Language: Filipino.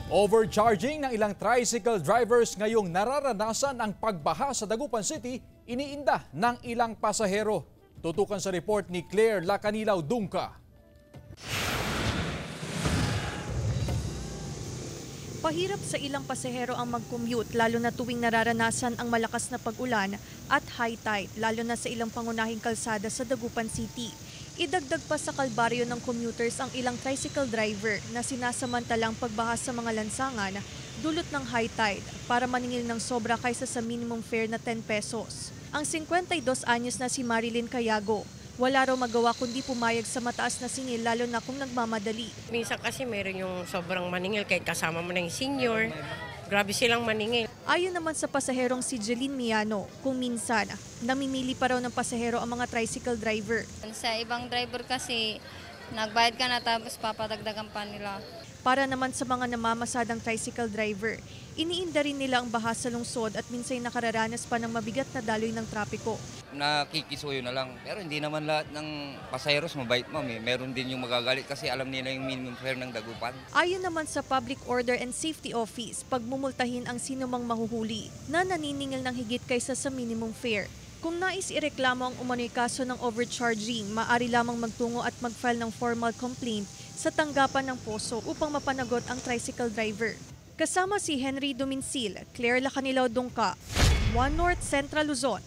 Overcharging ng ilang tricycle drivers ngayong nararanasan ang pagbaha sa Dagupan City, iniinda ng ilang pasahero. Tutukan sa report ni Claire Lacanilaw Dungca. Pahirap sa ilang pasahero ang mag-commute lalo na tuwing nararanasan ang malakas na pag-ulan at high tide lalo na sa ilang pangunahing kalsada sa Dagupan City. Idagdag pa sa kalbaryo ng commuters ang ilang tricycle driver na sinasamantalang pagbaha sa mga lansangan dulot ng high tide para maningil ng sobra kaysa sa minimum fare na 10 pesos. Ang 52 anyos na si Marilyn Cayago, wala raw magawa kundi pumayag sa mataas na singil lalo na kung nagmamadali. Minsan kasi meron yung sobrang maningil kahit kasama mo na yung senior. Grabe silang maningil. Ayon naman sa pasaherong si Jeline Miano, kung minsan namimili pa raw ng pasahero ang mga tricycle driver. Sa ibang driver kasi nagbayad ka na tapos papadagdagan pa nila. Para naman sa mga namamasadang tricycle driver, iniinda rin nila ang baha sa lungsod at minsan nakararanas pa ng mabigat na daloy ng trapiko. Nakikisuyo na lang, pero hindi naman lahat ng pasaheros mabait, ma'am. Meron din yung magagalit kasi alam nila yung minimum fare ng Dagupan. Ayon naman sa Public Order and Safety Office, pagmumultahin ang sinumang mahuhuli na naniningil ng higit kaysa sa minimum fare. Kung nais ireklamo ang umano'y kaso ng overcharging, maaari lamang magtungo at mag-file ng formal complaint sa tanggapan ng poso upang mapanagot ang tricycle driver. Kasama si Henry Duminsil, Claire Lacanilaw Dungca, One North Central Luzon.